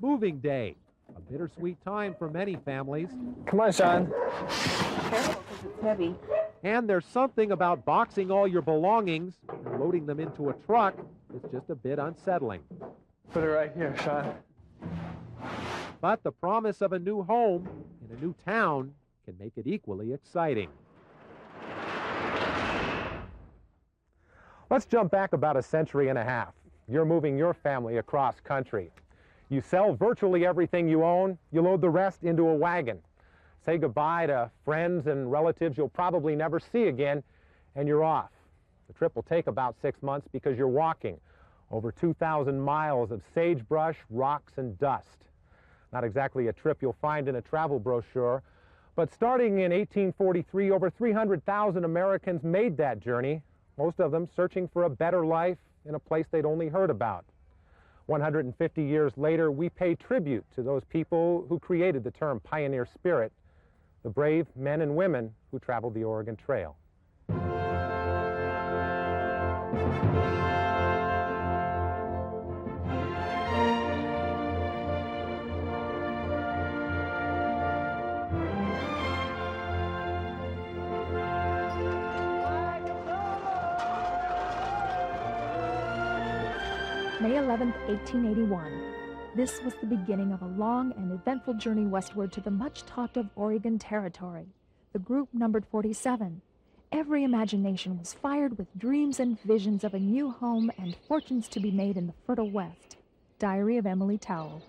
moving day, a bittersweet time for many families. Come on, Sean. Careful, because it's heavy. And there's something about boxing all your belongings and loading them into a truck that's just a bit unsettling. Put it right here, Sean. But the promise of a new home in a new town can make it equally exciting. Let's jump back about a century and a half. You're moving your family across country. You sell virtually everything you own, you load the rest into a wagon. Say goodbye to friends and relatives you'll probably never see again, and you're off. The trip will take about 6 months because you're walking over 2,000 miles of sagebrush, rocks, and dust. Not exactly a trip you'll find in a travel brochure, but starting in 1843, over 300,000 Americans made that journey, most of them searching for a better life in a place they'd only heard about. 150 years later, we pay tribute to those people who created the term pioneer spirit, the brave men and women who traveled the Oregon Trail. May 11, 1881. This was the beginning of a long and eventful journey westward to the much-talked-of Oregon Territory. The group numbered 47. Every imagination was fired with dreams and visions of a new home and fortunes to be made in the fertile West. Diary of Emily Towle.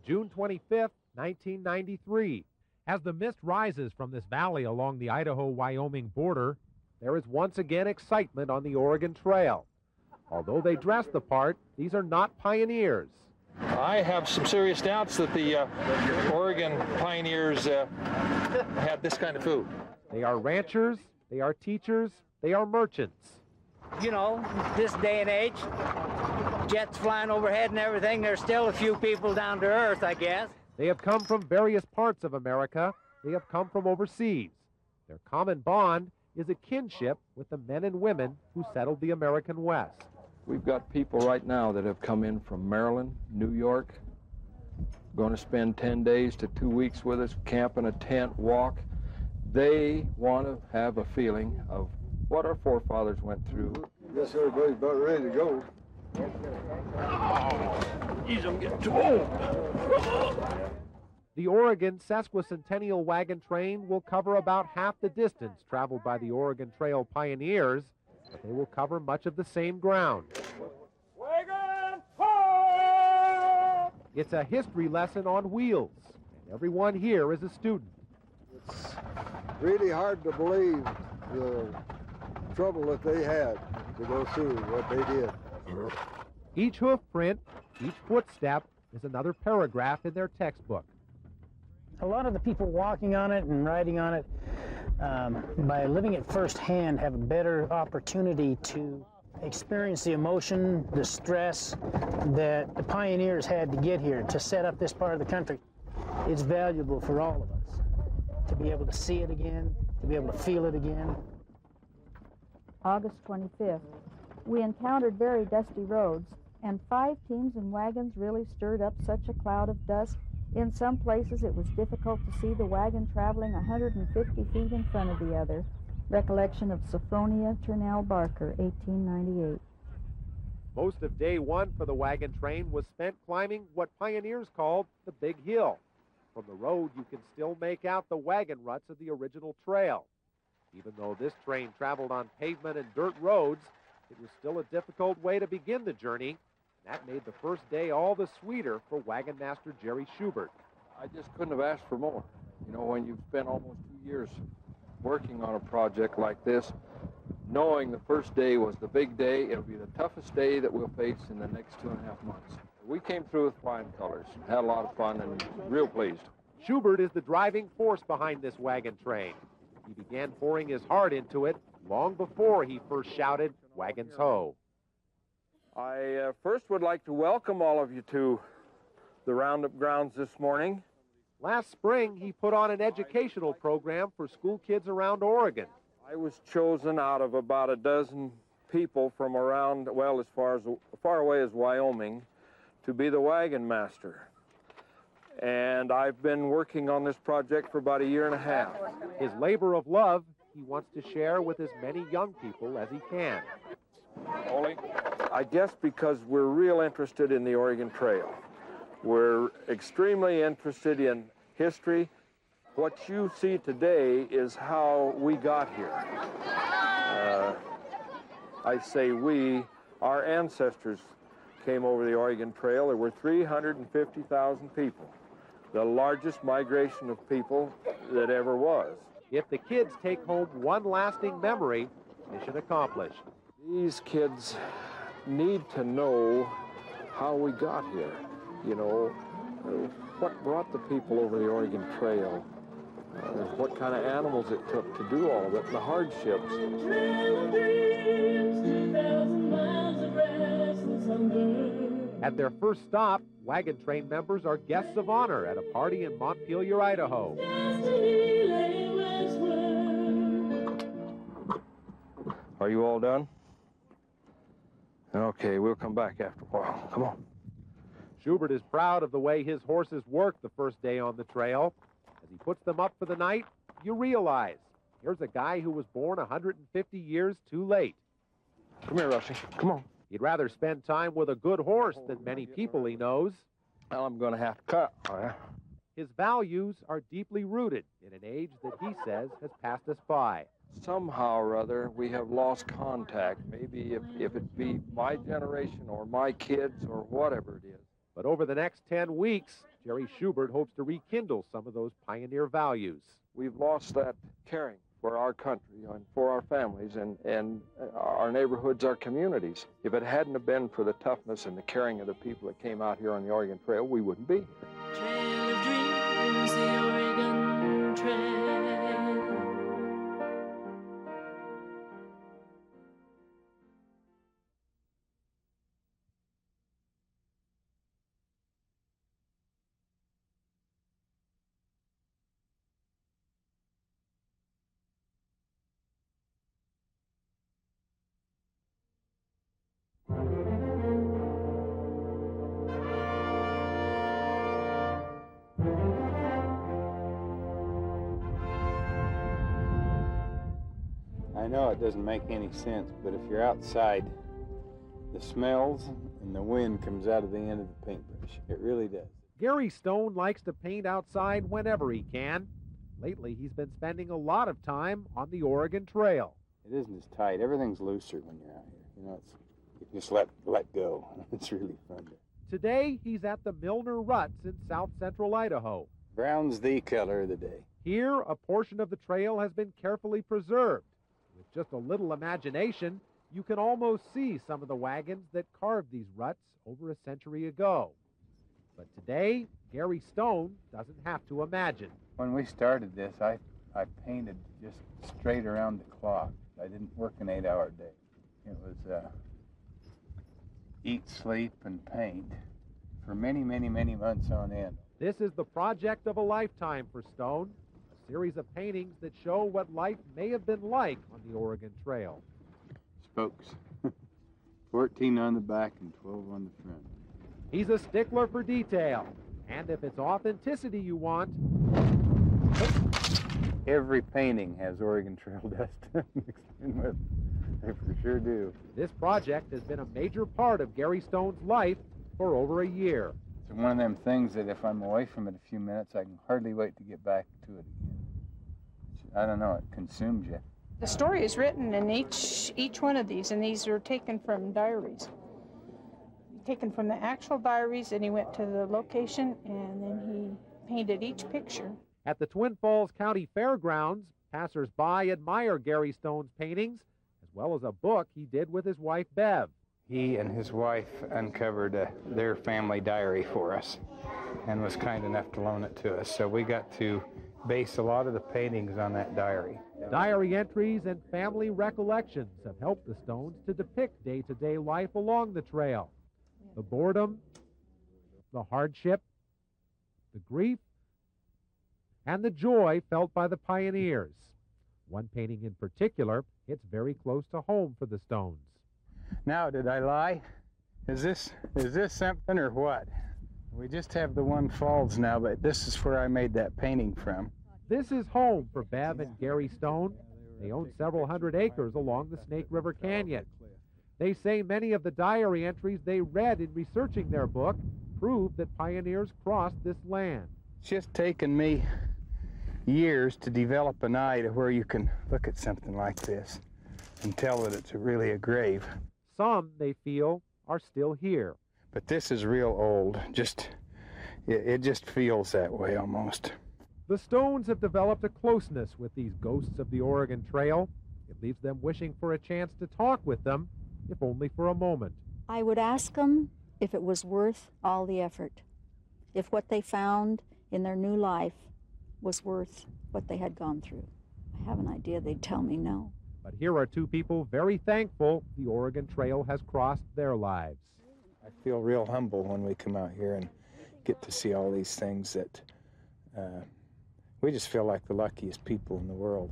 June 25th, 1993. As the mist rises from this valley along the Idaho-Wyoming border, there is once again excitement on the Oregon Trail. Although they dress the part, these are not pioneers. I have some serious doubts that the Oregon pioneers had this kind of food. They are ranchers, they are teachers, they are merchants. You know, this day and age, jets flying overhead and everything, there's still a few people down to earth, I guess. They have come from various parts of America. They have come from overseas. Their common bond is a kinship with the men and women who settled the American West. We've got people right now that have come in from Maryland, New York, going to spend 10 days to 2 weeks with us, camp in a tent, walk. They want to have a feeling of what our forefathers went through. Guess everybody's about ready to go. Geez, I'm getting too old. The Oregon sesquicentennial wagon train will cover about half the distance traveled by the Oregon Trail pioneers, but they will cover much of the same ground. Wagons Ho! It's a history lesson on wheels, and everyone here is a student. It's really hard to believe the trouble that they had to go through what they did. Each hoof print, each footstep is another paragraph in their textbook. A lot of the people walking on it and riding on it, by living it firsthand, have a better opportunity to experience the emotion, the stress that the pioneers had to get here to set up this part of the country. It's valuable for all of us to be able to see it again, to be able to feel it again. August 25th. We encountered very dusty roads, and 5 teams and wagons really stirred up such a cloud of dust. In some places, it was difficult to see the wagon traveling 150 feet in front of the other. Recollection of Sophronia Turnell Barker, 1898. Most of day one for the wagon train was spent climbing what pioneers called the Big Hill. From the road, you can still make out the wagon ruts of the original trail. Even though this train traveled on pavement and dirt roads, it was still a difficult way to begin the journey. That made the first day all the sweeter for wagon master Jerry Schubert. I just couldn't have asked for more. You know, when you've spent almost 2 years working on a project like this, knowing the first day was the big day, it'll be the toughest day that we'll face in the next 2.5 months. We came through with flying colors, had a lot of fun, and real pleased. Schubert is the driving force behind this wagon train. He began pouring his heart into it long before he first shouted, "Wagons Ho!" I first would like to welcome all of you to the Roundup grounds this morning. Last spring, he put on an educational program for school kids around Oregon. I was chosen out of about a dozen people from around, well, as far away as Wyoming, to be the wagon master. And I've been working on this project for about 1.5 years. His labor of love he wants to share with as many young people as he can. Ole? I guess because we're real interested in the Oregon Trail. We're extremely interested in history. What you see today is how we got here. I say we, our ancestors came over the Oregon Trail. There were 350,000 people, the largest migration of people that ever was. If the kids take home one lasting memory, mission accomplished. These kids need to know how we got here, you know, what brought the people over the Oregon Trail, what kind of animals it took to do all of it, and the hardships. At their first stop, wagon train members are guests of honor at a party in Montpelier, Idaho. Are you all done? Okay, we'll come back after a while. Come on. Schubert is proud of the way his horses worked the first day on the trail. As he puts them up for the night, you realize here's a guy who was born 150 years too late. Come here, Rusty. Come on. He'd rather spend time with a good horse than many people he knows. Well, I'm going to have to cut. Oh, yeah. His values are deeply rooted in an age that he says has passed us by. Somehow or other, we have lost contact. Maybe if it be my generation or my kids or whatever it is. But over the next 10 weeks, Jerry Schubert hopes to rekindle some of those pioneer values. We've lost that caring for our country and for our families and our neighborhoods, our communities. If it hadn't have been for the toughness and the caring of the people that came out here on the Oregon Trail, we wouldn't be here. Trail of dreams, the Oregon Trail. I know it doesn't make any sense, but if you're outside, the smells and the wind comes out of the end of the paintbrush. It really does. Gary Stone likes to paint outside whenever he can. Lately, he's been spending a lot of time on the Oregon Trail. It isn't as tight. Everything's looser when you're out here. You know, you can just let go. It's really fun. Today, he's at the Milner Ruts in south central Idaho. Brown's the color of the day. Here, a portion of the trail has been carefully preserved. With just a little imagination, you can almost see some of the wagons that carved these ruts over a century ago. But today, Gary Stone doesn't have to imagine. When we started this, I painted just straight around the clock. I didn't work an 8-hour day. It was eat, sleep, and paint for many, many, many months on end. This is the project of a lifetime for Stone, a series of paintings that show what life may have been like on the Oregon Trail. Spokes. 14 on the back and 12 on the front. He's a stickler for detail, and if it's authenticity you want... Every painting has Oregon Trail dust mixed in with it. They for sure do. This project has been a major part of Gary Stone's life for over a year. It's one of them things that if I'm away from it a few minutes, I can hardly wait to get back to it again. I don't know, it consumes you. The story is written in each one of these, and these are taken from diaries. Taken from the actual diaries, and he went to the location, and then he painted each picture. At the Twin Falls County Fairgrounds, passers-by admire Gary Stone's paintings, as well as a book he did with his wife, Bev. He and his wife uncovered their family diary for us and was kind enough to loan it to us. So we got to base a lot of the paintings on that diary. Diary entries and family recollections have helped the Stones to depict day-to-day life along the trail. The boredom, the hardship, the grief, and the joy felt by the pioneers. One painting in particular hits very close to home for the Stones. Now, did I lie? Is this something or what? We just have the one falls now, but this is where I made that painting from. This is home for Bev and Gary Stone. They own several hundred acres along the Snake River Canyon. They say many of the diary entries they read in researching their book prove that pioneers crossed this land. It's just taken me years to develop an eye to where you can look at something like this and tell that it's really a grave. Some, they feel, are still here. But this is real old. It just feels that way almost. The Stones have developed a closeness with these ghosts of the Oregon Trail. It leaves them wishing for a chance to talk with them, if only for a moment. I would ask them if it was worth all the effort, if what they found in their new life was worth what they had gone through. I have an idea they'd tell me no. But here are two people very thankful the Oregon Trail has crossed their lives. I feel real humble when we come out here and get to see all these things that we just feel like the luckiest people in the world.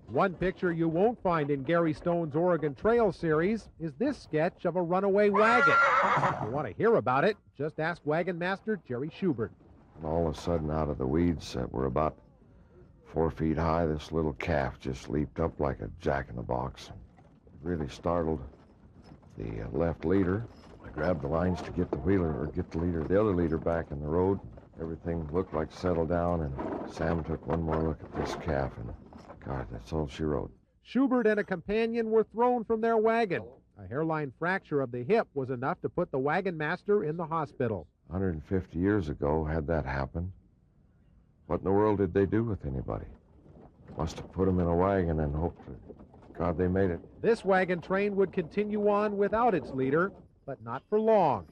One picture you won't find in Gary Stone's Oregon Trail series is this sketch of a runaway wagon. If you want to hear about it, just ask wagon master Jerry Schubert. And all of a sudden, out of the weeds that were about 4 feet high, this little calf just leaped up like a jack-in-the-box. It really startled the left leader. I grabbed the lines to get the other leader back in the road. Everything looked like settled down, and Sam took one more look at this calf, and God, that's all she wrote. Schubert and a companion were thrown from their wagon. A hairline fracture of the hip was enough to put the wagon master in the hospital. 150 years ago, had that happened, what in the world did they do with anybody? Must have put them in a wagon and hoped to God they made it. This wagon train would continue on without its leader, but not for long.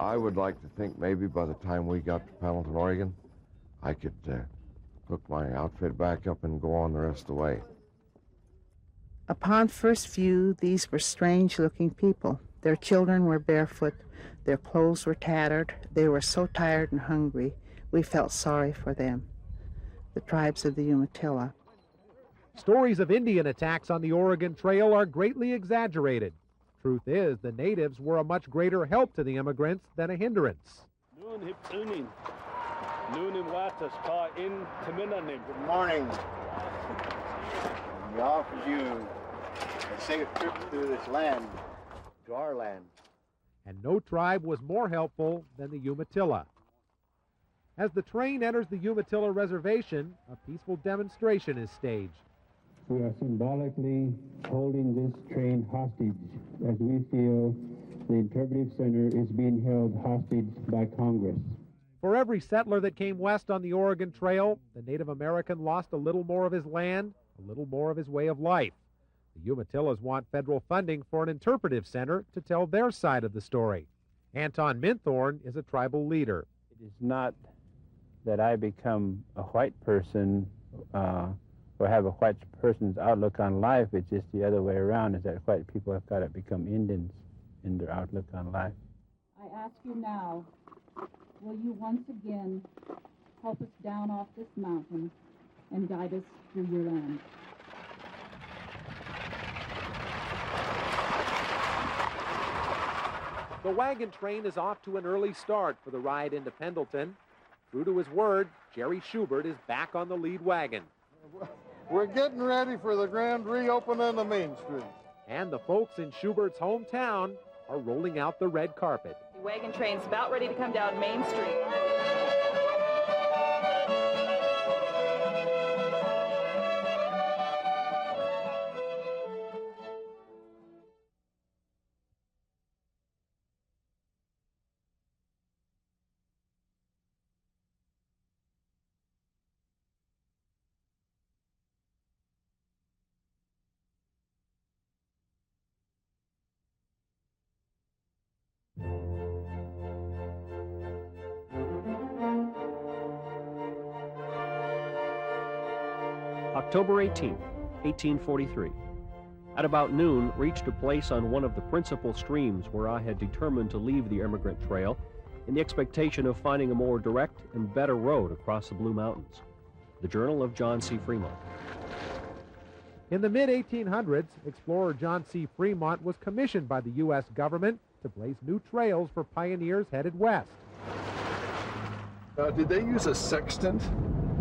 I would like to think maybe by the time we got to Pendleton, Oregon, I could hook my outfit back up and go on the rest of the way. Upon first view, these were strange-looking people. Their children were barefoot. Their clothes were tattered. They were so tired and hungry, we felt sorry for them. The tribes of the Umatilla. Stories of Indian attacks on the Oregon Trail are greatly exaggerated. Truth is, the natives were a much greater help to the immigrants than a hindrance. Good morning. We offered you a safe trip through this land, to our land. And no tribe was more helpful than the Umatilla. As the train enters the Umatilla Reservation, a peaceful demonstration is staged. We are symbolically holding this train hostage as we feel the interpretive center is being held hostage by Congress. For every settler that came west on the Oregon Trail, the Native American lost a little more of his land, a little more of his way of life. The Umatillas want federal funding for an interpretive center to tell their side of the story. Anton Minthorn is a tribal leader. It is not that I become a white person or have a white person's outlook on life. It's just the other way around, is that white people have got to become Indians in their outlook on life. I ask you now, will you once again help us down off this mountain and guide us through your land? The wagon train is off to an early start for the ride into Pendleton. True to his word, Jerry Schubert is back on the lead wagon. We're getting ready for the grand reopening of Main Street. And the folks in Schubert's hometown are rolling out the red carpet. The wagon train's about ready to come down Main Street. October 18, 1843. At about noon, reached a place on one of the principal streams where I had determined to leave the emigrant trail in the expectation of finding a more direct and better road across the Blue Mountains. The Journal of John C. Fremont. In the mid-1800s, explorer John C. Fremont was commissioned by the U.S. government to blaze new trails for pioneers headed west. Did they use a sextant?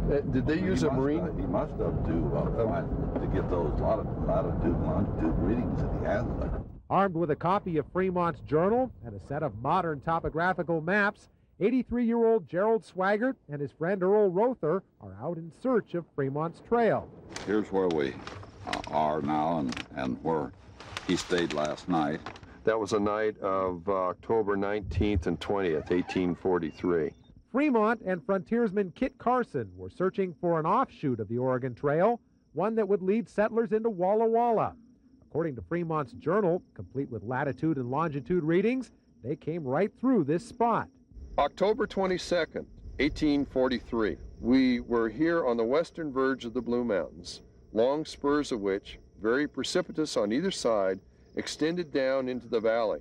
Did they use a marine? He must have to get those longitude readings that he has there. Armed with a copy of Fremont's journal and a set of modern topographical maps, 83-year-old Gerald Swaggart and his friend Earl Rother are out in search of Fremont's trail. Here's where we are now and where he stayed last night. That was a night of October 19th and 20th, 1843. Fremont and frontiersman Kit Carson were searching for an offshoot of the Oregon Trail, one that would lead settlers into Walla Walla. According to Fremont's journal, complete with latitude and longitude readings, they came right through this spot. October 22nd, 1843. We were here on the western verge of the Blue Mountains, long spurs of which, very precipitous on either side, extended down into the valley.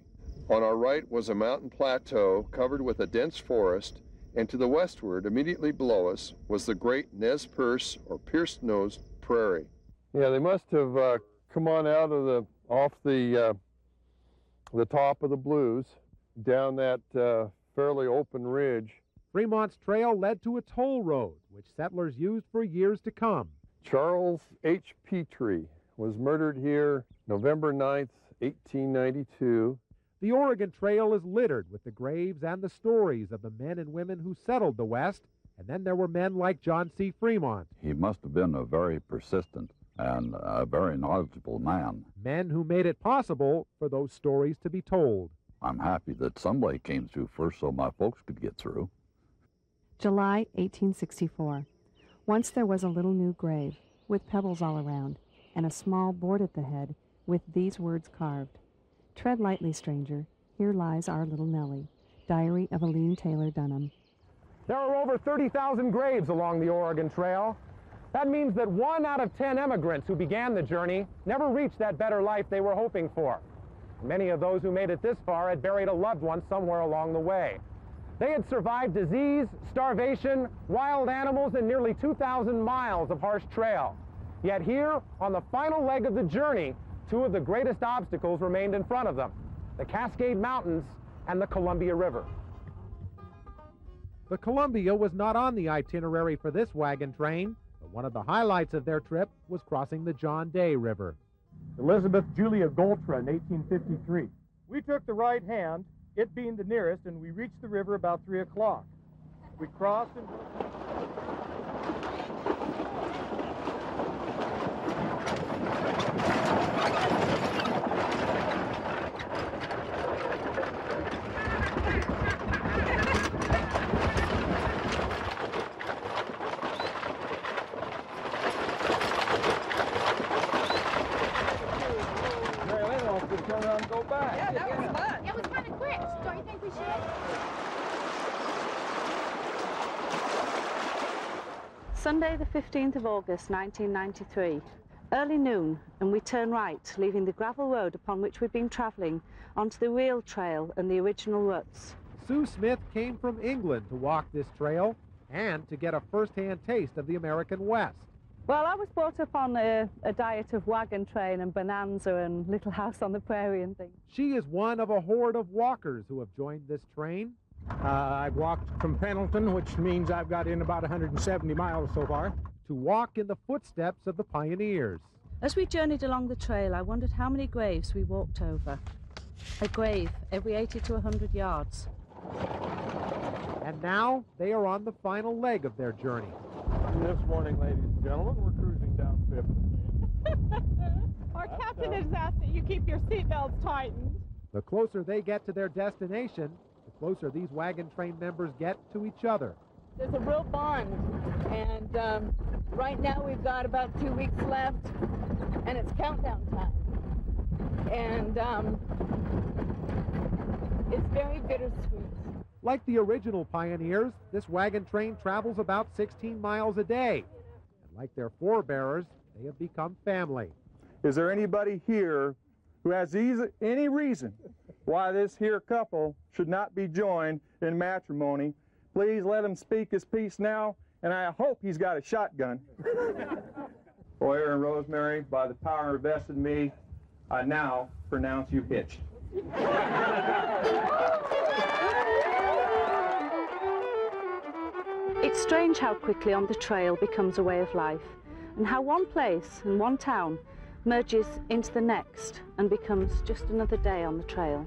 On our right was a mountain plateau covered with a dense forest, and to the westward, immediately below us, was the great Nez Perce, or pierced-nosed prairie. Yeah, they must have come on out of off the top of the Blues, down that fairly open ridge. Fremont's trail led to a toll road, which settlers used for years to come. Charles H. Petrie was murdered here November 9th, 1892. The Oregon Trail is littered with the graves and the stories of the men and women who settled the West, and then there were men like John C. Fremont. He must have been a very persistent and a very knowledgeable man. Men who made it possible for those stories to be told. I'm happy that somebody came through first so my folks could get through. July 1864. Once there was a little new grave with pebbles all around and a small board at the head with these words carved. Tread lightly, stranger. Here lies our little Nellie. Diary of Aline Taylor Dunham. There are over 30,000 graves along the Oregon Trail. That means that 1 out of 10 immigrants who began the journey never reached that better life they were hoping for. Many of those who made it this far had buried a loved one somewhere along the way. They had survived disease, starvation, wild animals, and nearly 2,000 miles of harsh trail. Yet here, on the final leg of the journey, 2 of the greatest obstacles remained in front of them: the Cascade Mountains and the Columbia River. The Columbia was not on the itinerary for this wagon train, but one of the highlights of their trip was crossing the John Day River. Elizabeth Julia Goltra in 1853. We took the right hand, it being the nearest, and we reached the river about 3 o'clock. We crossed and... Sunday the 15th of August 1993, early noon, and we turn right, leaving the gravel road upon which we'd been travelling onto the real trail and the original ruts. Sue Smith came from England to walk this trail and to get a first-hand taste of the American West. Well, I was brought up on a diet of wagon train and bonanza and Little House on the Prairie and things. She is one of a horde of walkers who have joined this train. I've walked from Pendleton, which means I've got in about 170 miles so far. To walk in the footsteps of the pioneers. As we journeyed along the trail, I wondered how many graves we walked over. A grave every 80 to 100 yards. And now they are on the final leg of their journey. This morning, ladies and gentlemen, we're cruising down 5th. Our captain has asked that you keep your seatbelts tightened. The closer they get to their destination, the closer these wagon train members get to each other. There's a real bond, and right now we've got about 2 weeks left, and it's countdown time. And it's very bittersweet. Like the original pioneers, this wagon train travels about 16 miles a day. And like their forebearers, they have become family. Is there anybody here who has any reason why this here couple should not be joined in matrimony? Please let him speak his piece now, and I hope he's got a shotgun. Boyer and Rosemary, by the power vested in me, I now pronounce you hitched. It's strange how quickly On the Trail becomes a way of life, and how one place and one town merges into the next and becomes just another day on the trail.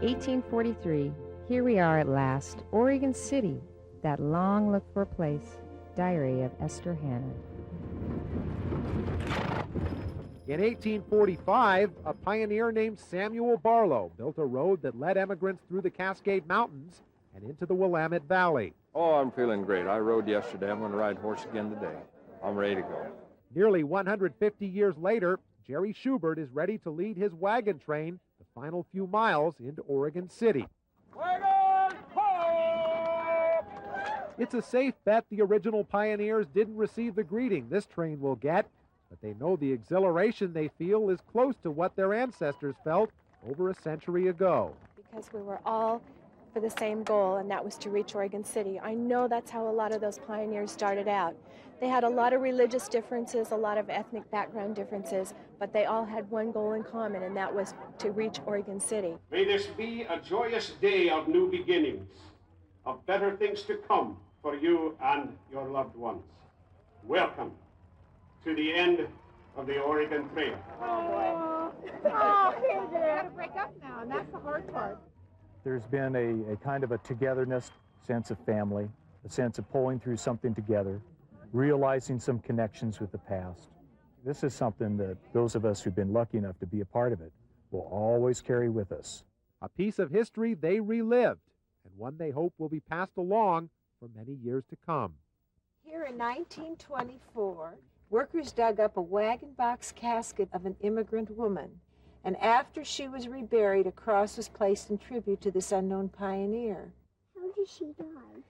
(1843). Here we are at last, Oregon City, that long looked for place. Diary of Esther Hannah. In 1845, a pioneer named Samuel Barlow built a road that led emigrants through the Cascade Mountains and into the Willamette Valley. Oh, I'm feeling great. I rode yesterday. I'm going to ride horse again today. I'm ready to go. Nearly 150 years later, Jerry Schubert is ready to lead his wagon train the final few miles into Oregon City. Wagons Ho! It's a safe bet the original pioneers didn't receive the greeting this train will get, but they know the exhilaration they feel is close to what their ancestors felt over a century ago. Because we were all for the same goal, and that was to reach Oregon City. I know that's how a lot of those pioneers started out. They had a lot of religious differences, a lot of ethnic background differences, but they all had one goal in common, and that was to reach Oregon City. May this be a joyous day of new beginnings, of better things to come for you and your loved ones. Welcome to the end of the Oregon Trail. Oh, boy. Oh, we got to break up now, and that's the hard part. There's been a kind of a togetherness, sense of family, a sense of pulling through something together, realizing some connections with the past. This is something that those of us who've been lucky enough to be a part of it will always carry with us. A piece of history they relived, and one they hope will be passed along for many years to come. Here in 1924, workers dug up a wagon box casket of an immigrant woman, and after she was reburied, a cross was placed in tribute to this unknown pioneer. How did she die?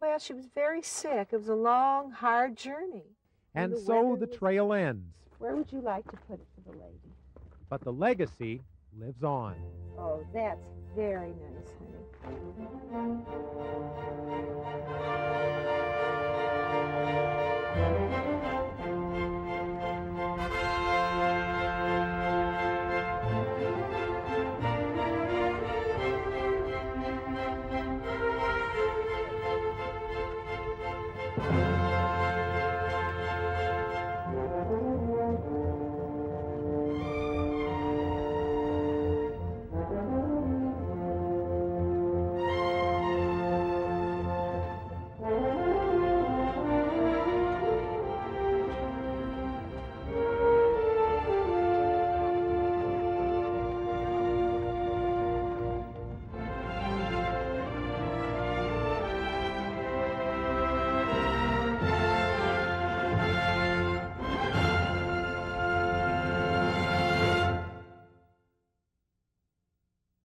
Well, she was very sick. It was a long, hard journey. And so the trail ends. Where would you like to put it for the lady? But the legacy lives on. Oh, that's very nice, honey.